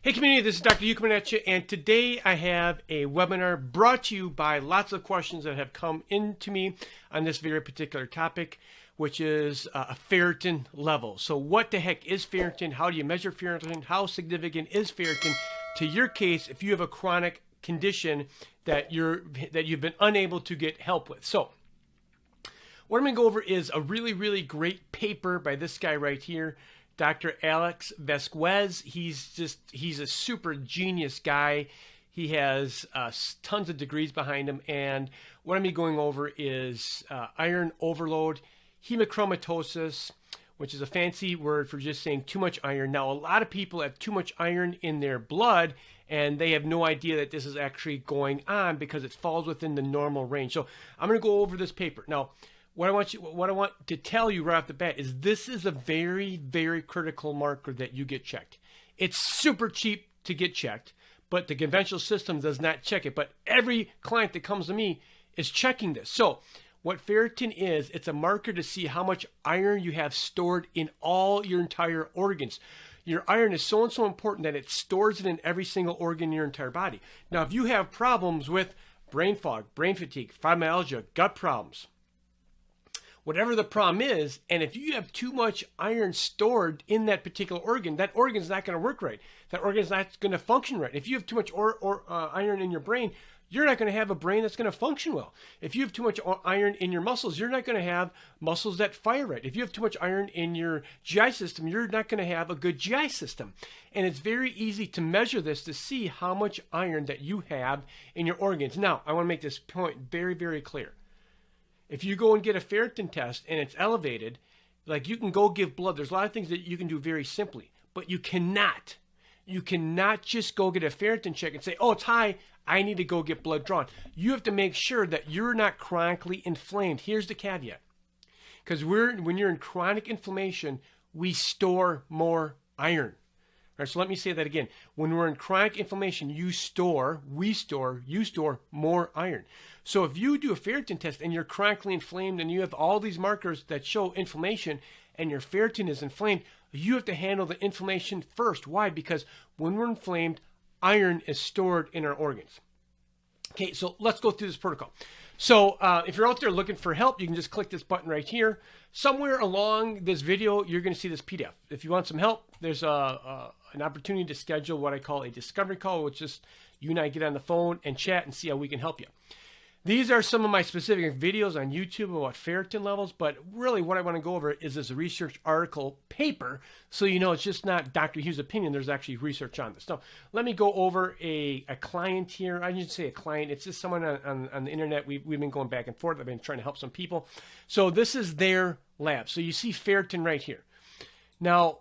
Hey community, this is Dr. 𝗪𝗂𝗁𝗁𝗁𝗁, and today I have a webinar brought to you by lots of questions that have come into me on this very particular topic, which is a ferritin level. So what the heck is ferritin? How do you measure ferritin? How significant is ferritin to your case if you have a chronic condition that you've been unable to get help with? So what I'm going to go over is a really great paper by this guy right here, Dr. 𝗪𝗺𝗺𝗁𝗁𝗁𝗁. He's a super genius guy. He has tons of degrees behind him, and what I'm going to be going over is iron overload, hemochromatosis, which is a fancy word for just saying too much iron. Now, a lot of people have too much iron in their blood, and they have no idea that this is actually going on because it falls within the normal range. So I'm going to go over this paper. Now, what I want to tell you right off the bat is this is a very critical marker that you get checked. It's super cheap to get checked, but the conventional system does not check it. But every client that comes to me is checking this. So what ferritin is, it's a marker to see how much iron you have stored in all your entire organs. Your iron is so important that it stores it in every single organ in your entire body. Now, if you have problems with brain fog, brain fatigue, fibromyalgia, gut problems, whatever the problem is, and if you have too much iron stored in that particular organ, that organ is not going to work right. That organ is not going to function right. If you have too much iron in your brain, you're not going to have a brain that's going to function well. If you have too much iron in your muscles, you're not going to have muscles that fire right. If you have too much iron in your GI system, you're not going to have a good GI system. And it's very easy to measure this to see how much iron that you have in your organs. Now, I want to make this point very clear. If you go and get a ferritin test and it's elevated, like you can go give blood. There's a lot of things that you can do very simply, but you cannot just go get a ferritin check and say, oh, it's high, I need to go get blood drawn. You have to make sure that you're not chronically inflamed. Here's the caveat. Because when you're in chronic inflammation, we store more iron. All right, so let me say that again. When we're in chronic inflammation, you store more iron. So if you do a ferritin test and you're chronically inflamed and you have all these markers that show inflammation and your ferritin is inflamed, you have to handle the inflammation first. Why? Because when we're inflamed, iron is stored in our organs. Okay, so let's go through this protocol. So if you're out there looking for help, you can just click this button right here. Somewhere along this video, you're going to see this PDF. If you want some help, there's an opportunity to schedule what I call a discovery call, which is you and I get on the phone and chat and see how we can help you. These are some of my specific videos on YouTube about ferritin levels, but really what I want to go over is this research article paper, so you know it's just not Dr. Hugh's opinion. There's actually research on this. Now, let me go over a client here. I didn't say a client. It's just someone on the internet. We've been going back and forth. I've been trying to help some people. So this is their lab. So you see ferritin right here. Now,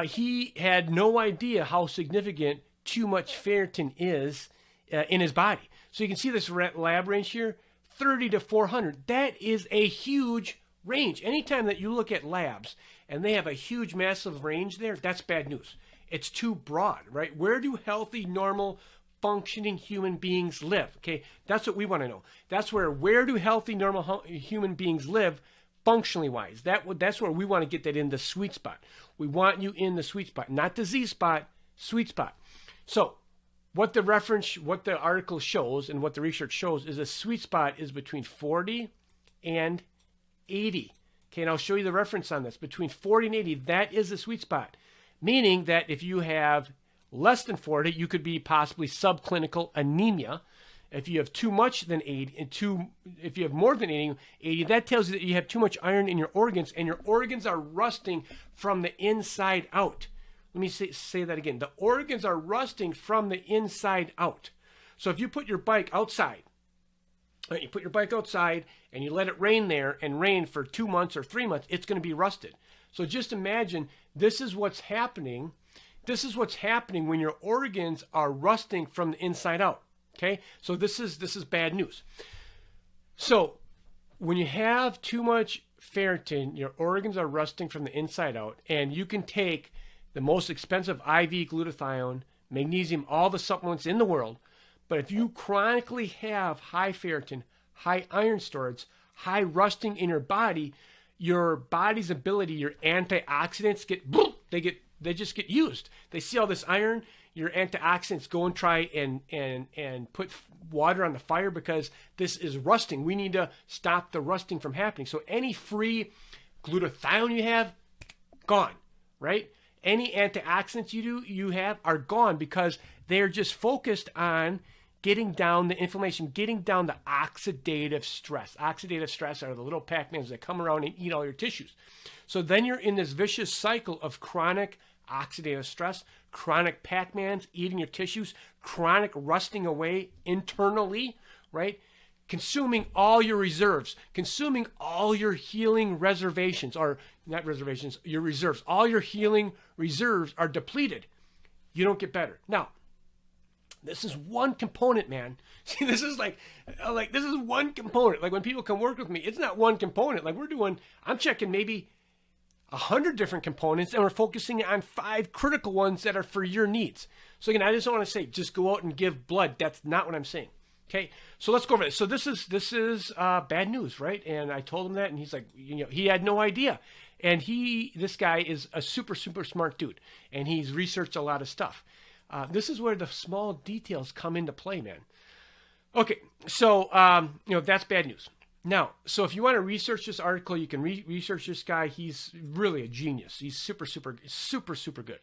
he had no idea how significant too much ferritin is in his body. So you can see this lab range here, 30 to 400. That is a huge range. Anytime that you look at labs and they have a huge, massive range there, that's bad news. It's too broad, right? Where do healthy, normal, functioning human beings live? Okay, that's what we want to know. That's where do healthy, normal human beings live functionally wise? That's where we want to get that in the sweet spot. We want you in the sweet spot, not the Z spot, sweet spot. So what the article shows and what the research shows is a sweet spot is between 40 and 80. Okay, and I'll show you the reference on this. Between 40 and 80, that is the sweet spot. Meaning that if you have less than 40, you could be possibly subclinical anemia. If you have too much than 80, if you have more than 80, that tells you that you have too much iron in your organs, and your organs are rusting from the inside out. Let me say that again. The organs are rusting from the inside out. So if you put your bike outside, right, you put your bike outside and you let it rain there and rain for 2 months or 3 months, it's going to be rusted. So just imagine this is what's happening. This is what's happening when your organs are rusting from the inside out. Okay? So this is bad news. So when you have too much ferritin, your organs are rusting from the inside out, and you can take the most expensive IV glutathione, magnesium, all the supplements in the world. But if you chronically have high ferritin, high iron storage, high rusting in your body, your body's ability, your antioxidants They just get used. They see all this iron, your antioxidants, go and try and put water on the fire because this is rusting. We need to stop the rusting from happening. So any free glutathione you have, gone, right? Any antioxidants you have are gone because they're just focused on getting down the inflammation, getting down the oxidative stress. Oxidative stress are the little Pac-Mans that come around and eat all your tissues. So then you're in this vicious cycle of chronic oxidative stress, chronic Pac-Mans eating your tissues, chronic rusting away internally, right? Consuming all your reserves, consuming all your healing reservations, or not reservations, your reserves. All your healing reserves are depleted. You don't get better. Now, this is one component, man. See, this is like this is one component. Like when people come work with me, it's not one component. Like I'm checking maybe 100 different components, and we're focusing on 5 critical ones that are for your needs. So again, I just don't want to say just go out and give blood. That's not what I'm saying. Okay, so let's go over this. So this is bad news, right? And I told him that, and he's like, he had no idea. And this guy is a super smart dude, and he's researched a lot of stuff. This is where the small details come into play, man. Okay, so that's bad news. Now, so if you want to research this article, you can research this guy. He's really a genius. He's super good.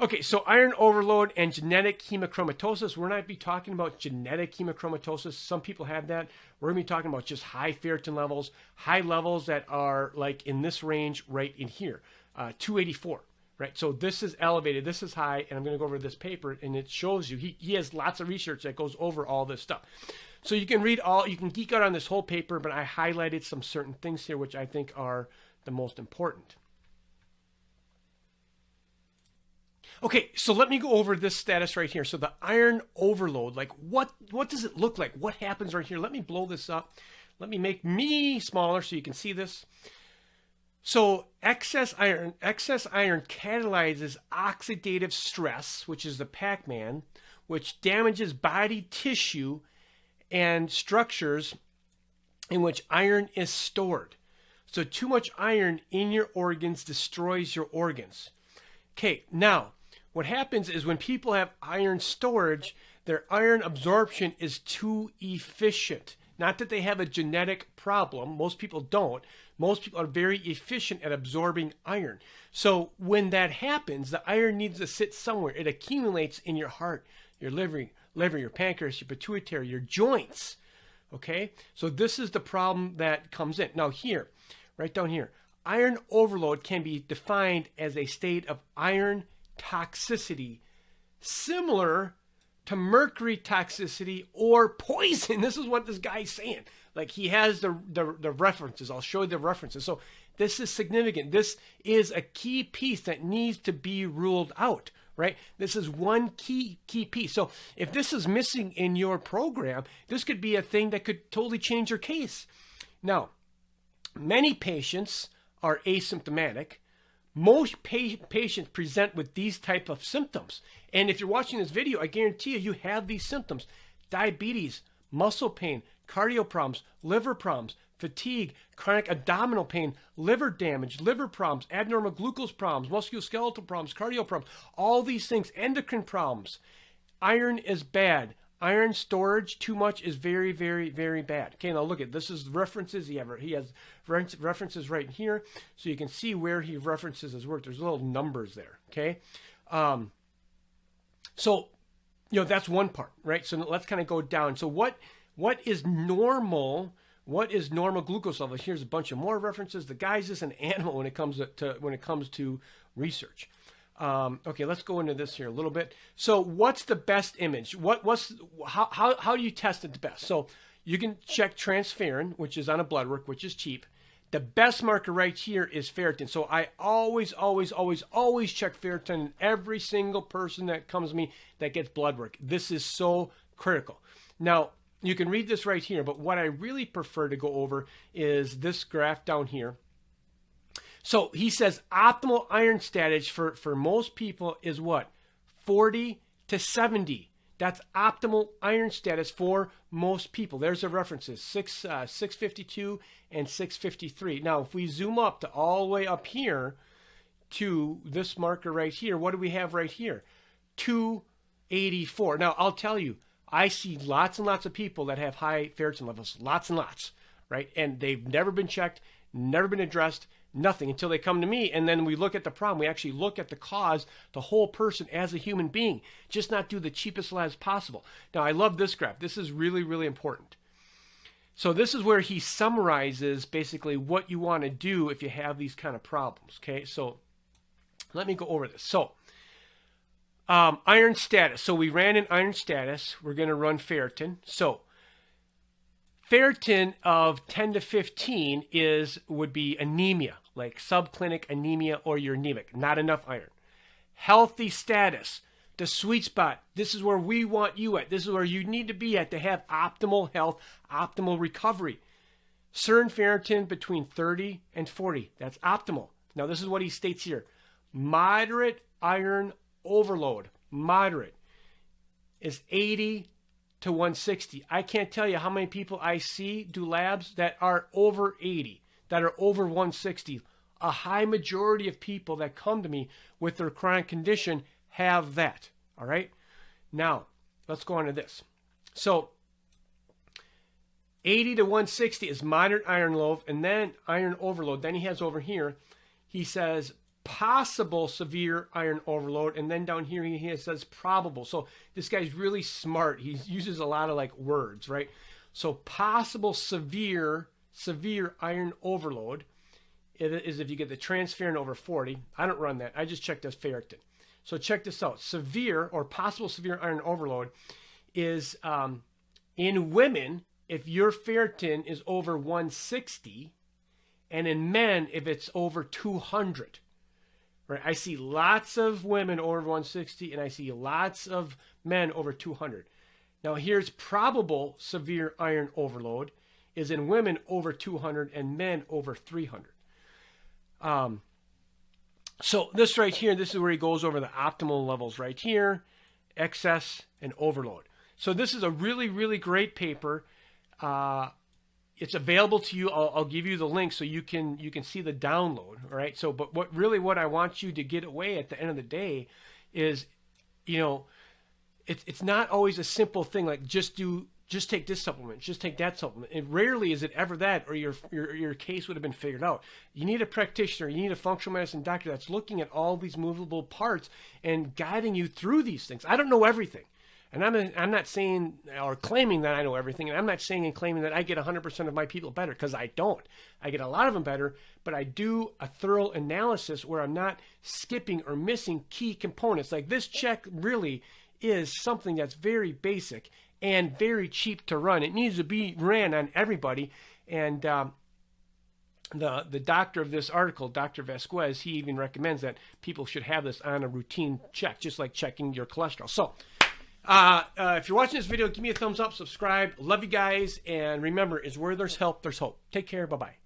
Okay, so iron overload and genetic hemochromatosis. We're not be talking about genetic hemochromatosis. Some people have that. We're going to be talking about just high ferritin levels, high levels that are like in this range right in here, 284. Right, so this is elevated, this is high, and I'm going to go over this paper, and it shows you, he has lots of research that goes over all this stuff. So you can you can geek out on this whole paper, but I highlighted some certain things here which I think are the most important. Okay, so let me go over this status right here. So the iron overload, like what does it look like? What happens right here? Let me blow this up. Let me make me smaller so you can see this. So excess iron catalyzes oxidative stress, which is the Pac-Man, which damages body tissue and structures in which iron is stored. So too much iron in your organs destroys your organs. Okay, now what happens is when people have iron storage, their iron absorption is too efficient. Not that they have a genetic problem. Most people don't. Most people are very efficient at absorbing iron. So when that happens, the iron needs to sit somewhere. It accumulates in your heart, your liver, your pancreas, your pituitary, your joints. Okay? So this is the problem that comes in. Now here, right down here, iron overload can be defined as a state of iron toxicity similar to mercury toxicity or poison. This is what this guy's saying. Like he has the references. I'll show you the references. So this is significant. This is a key piece that needs to be ruled out, right? This is one key piece. So if this is missing in your program, this could be a thing that could totally change your case. Now, many patients are asymptomatic. Most patients present with these type of symptoms. And if you're watching this video, I guarantee you have these symptoms: diabetes, muscle pain, cardio problems, liver problems, fatigue, chronic abdominal pain, liver damage, liver problems, abnormal glucose problems, musculoskeletal problems, cardio problems, all these things, endocrine problems. Iron is bad. Iron storage too much is very bad. Okay, now look at this is references. He has references right here, so you can see where he references his work. There's little numbers there. Okay, so that's one part, right? So let's kind of go down. So what is normal? What is normal glucose level? Here's a bunch of more references. The guy's just an animal when it comes to research. Okay, let's go into this here a little bit. So what's the best image? How do you test it the best? So you can check transferrin, which is on a blood work, which is cheap. The best marker right here is ferritin. So I always check ferritin in every single person that comes to me that gets blood work. This is so critical. Now, you can read this right here, but what I really prefer to go over is this graph down here. So he says optimal iron status for most people is what? 40 to 70. That's optimal iron status for most people. There's the references, 652 and 653. Now, if we zoom up to all the way up here to this marker right here. What do we have right here? 284. Now, I'll tell you, I see lots and lots of people that have high ferritin levels, lots and lots, right? And they've never been checked, never been addressed, nothing until they come to me. And then we look at the problem. We actually look at the cause, the whole person as a human being, just not do the cheapest labs possible. Now, I love this graph. This is really, really important. So this is where he summarizes basically what you want to do if you have these kind of problems. Okay, so let me go over this. So iron status. So we ran an iron status. We're going to run ferritin. So ferritin of 10 to 15 would be anemia, like subclinic anemia, or you're anemic, not enough iron. Healthy status, the sweet spot. This is where we want you at. This is where you need to be at to have optimal health, optimal recovery. Serum ferritin between 30 and 40. That's optimal. Now, this is what he states here. Moderate iron overload, moderate, is 80 to 160. I can't tell you how many people I see do labs that are over 80, that are over 160. A high majority of people that come to me with their chronic condition have that. All right. Now, let's go on to this. So 80 to 160 is moderate iron load, and then iron overload. Then he has over here, he says possible severe iron overload, and then down here he says probable. So this guy's really smart. He uses a lot of like words, right? So possible severe iron overload is if you get the transferrin over 40. I don't run that. I just check this ferritin. So check this out. Severe or possible severe iron overload is in women if your ferritin is over 160, and in men if it's over 200. Right? I see lots of women over 160, and I see lots of men over 200. Now here's probable severe iron overload is in women over 200 and men over 300. So this right here, this is where he goes over the optimal levels right here, excess and overload. So this is a really, really great paper. It's available to you. I'll give you the link so you can see the download. All right. So, but what I want you to get away at the end of the day is, you know, it's not always a simple thing like just take this supplement, just take that supplement. And rarely is it ever that, or your case would have been figured out. You need a practitioner, you need a functional medicine doctor that's looking at all these movable parts and guiding you through these things. I don't know everything. And I'm not saying or claiming that I know everything. And I'm not saying and claiming that I get 100% of my people better, because I don't. I get a lot of them better, but I do a thorough analysis where I'm not skipping or missing key components. Like this check really is something that's very basic and very cheap to run. It needs to be ran on everybody. And the doctor of this article, Dr. Vasquez, he even recommends that people should have this on a routine check, just like checking your cholesterol. So if you're watching this video, give me a thumbs up, subscribe. Love you guys. And remember, is where there's help, there's hope. Take care. Bye-bye.